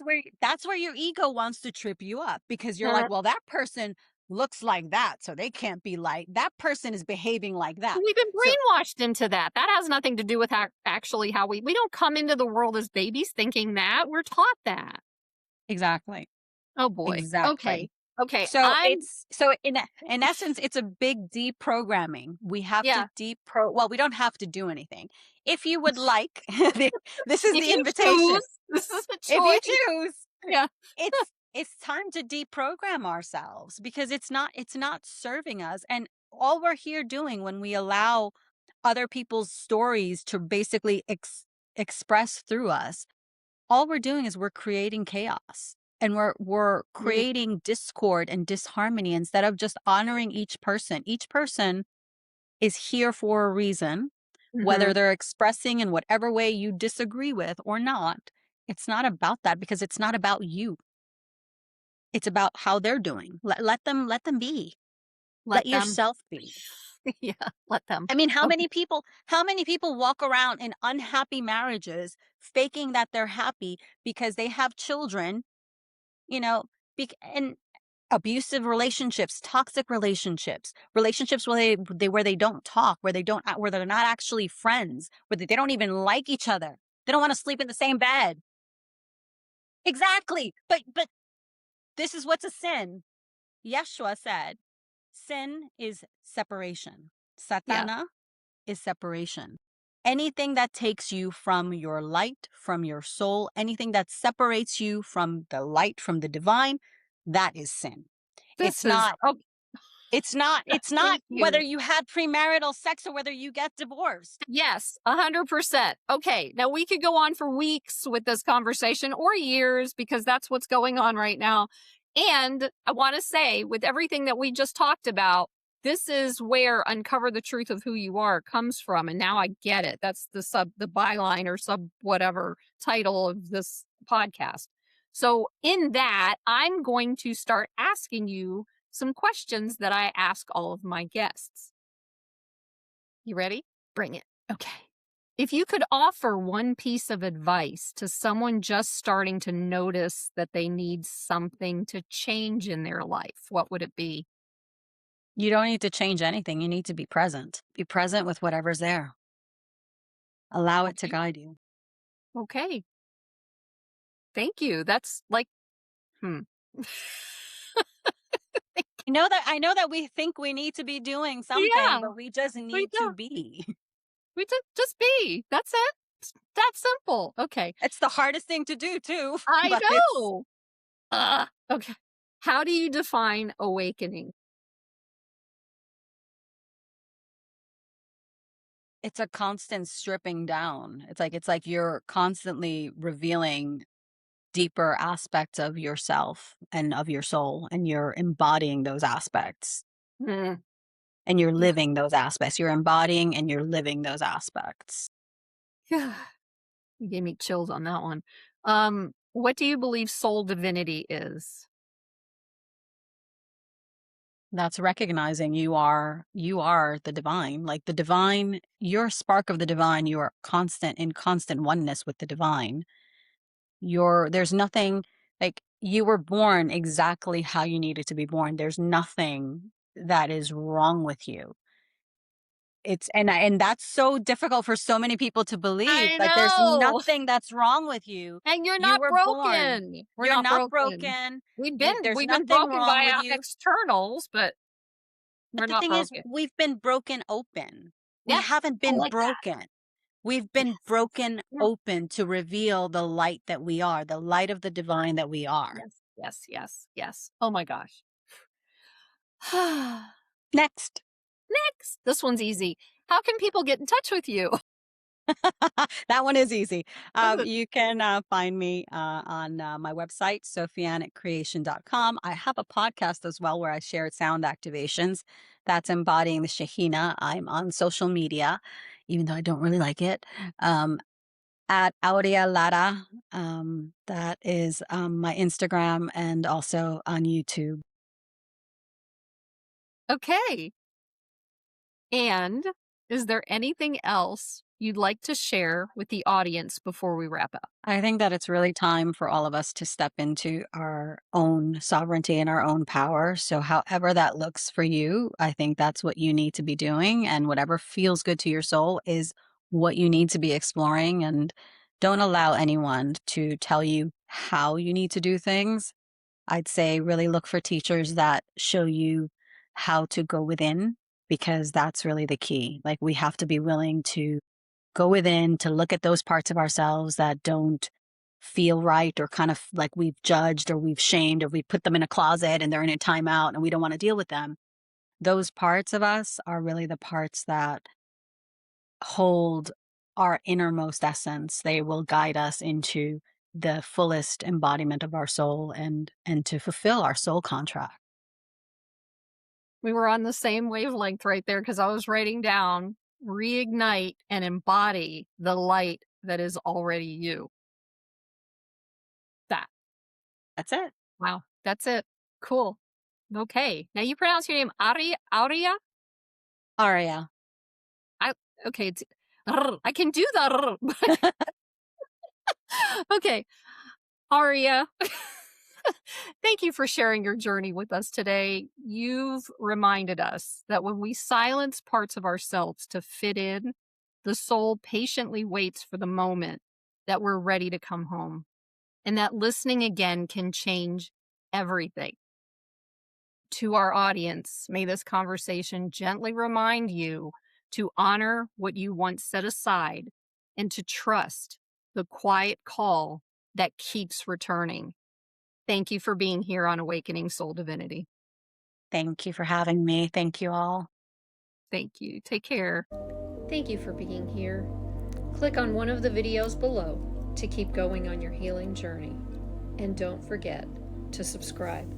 that's where your ego wants to trip you up because you're like, well, that person looks like that, so they can't be light. That person is behaving like that. we've been So brainwashed into that. That has nothing to do with actually how we don't come into the world as babies thinking that. We're taught that. exactly. Oh boy. Exactly. Okay. Okay. So it's so in essence, it's a big deprogramming. We have to Yeah. well, we don't have to do anything. If you would like, this is If the you invitation. choose, this is a If you choice. choose, Yeah. it's time to deprogram ourselves because it's not serving us. And all we're here doing when we allow other people's stories to basically express through us, all we're doing is we're creating chaos and we're Mm, creating discord and disharmony instead of just honoring each person. Each person is here for a reason, whether mhm. they're expressing in whatever way you disagree with or not. It's not about that because it's not about you. It's about how they're doing. Let them be. Let Let them. yourself be. Yeah. Let them. I mean, how Okay. many people walk around in unhappy marriages faking that they're happy because they have children, you know, and abusive relationships, toxic relationships, relationships where they don't talk, where they're not actually friends, where they don't even like each other. They don't want to sleep in the same bed. Exactly. But this is what's a sin. Yeshua said, sin is separation. Yeah. Satana is separation. Anything that takes you from your light, from your soul, anything that separates you from the light, from the divine, that is sin. It's This is, not, oh, it's not thank whether you. you had premarital sex or whether you get divorced. Yes, 100%. Okay, now we could go on for weeks with this conversation or years because that's what's going on right now. And I want to say, with everything that we just talked about, this is where Uncover the Truth of Who You Are comes from. And now I get it. That's the byline or sub whatever title of this podcast. So, in that, I'm going to start asking you some questions that I ask all of my guests. You ready? Bring it. Okay. If you could offer one piece of advice to someone just starting to notice that they need something to change in their life, what would it be? You don't need to change anything. You need to be present. Be present with whatever's there. Allow it to Okay. guide you. Okay. Thank you. That's like, I know that we think we need to be doing something, Yeah, but we just we need to do. be. We just be. That's it. It's that simple. Okay. It's the hardest thing to do too, I but it's know. Okay. How do you define awakening? it's a constant stripping down. It's like you're constantly revealing deeper aspects of yourself and of your soul, and you're embodying those aspects Mm, and you're yeah. living those aspects. You're embodying and you're living those aspects. Yeah. You gave me chills on that one. What do you believe soul divinity is? That's recognizing you are the divine. Like the divine, you're a spark of the divine. You are constant in constant oneness with the divine. There's nothing like you were born exactly how you needed to be born. There's nothing that is wrong with you. And that's so difficult for so many people to believe. I Like there's know. nothing that's wrong with you. And you're You not were born. broken. We're You're not not broken. broken. We've been There's we've been nothing broken wrong by with our you. externals, but we're But the not thing is, broken. we've been broken open. We Yeah, haven't I been like that. broken. We've been Yes. broken Yeah. open to reveal the light that we are, the light of the divine that we are. Yes. Yes. Yes. Yes. Oh my gosh. Next. Next. This one's easy. How can people get in touch with you? That one is easy. You can find me on my website, sophianicreation.com. I have a podcast as well where I share sound activations. That's embodying the Shekhinah. I'm on social media, even though I don't really like it. At Aurea Lara. That is my Instagram and also on YouTube. Okay. And is there anything else you'd like to share with the audience before we wrap up? I think that it's really time for all of us to step into our own sovereignty and our own power. So, however that looks for you, I think that's what you need to be doing. And whatever feels good to your soul is what you need to be exploring. And don't allow anyone to tell you how you need to do things. I'd say really look for teachers that show you how to go within, because that's really the key. Like we have to be willing to go within, to look at those parts of ourselves that don't feel right, or kind of like we've judged or we've shamed or we put them in a closet and they're in a timeout and we don't want to deal with them. Those parts of us are really the parts that hold our innermost essence. They will guide us into the fullest embodiment of our soul and to fulfill our soul contract. We were on the same wavelength right there because I was writing down reignite and embody the light that is already you. That. That's it. Wow. That's it. Cool. Okay. Now you pronounce your name Aurea? Aria. Okay. It's, I can do that. Okay. Aria. Thank you for sharing your journey with us today. You've reminded us that when we silence parts of ourselves to fit in, the soul patiently waits for the moment that we're ready to come home, and that listening again can change everything. To our audience, may this conversation gently remind you to honor what you once set aside and to trust the quiet call that keeps returning. Thank you for being here on Awakening Soul Divinity. Thank you for having me. Thank you all. Thank you. Take care. Thank you for being here. Click on one of the videos below to keep going on your healing journey. And don't forget to subscribe.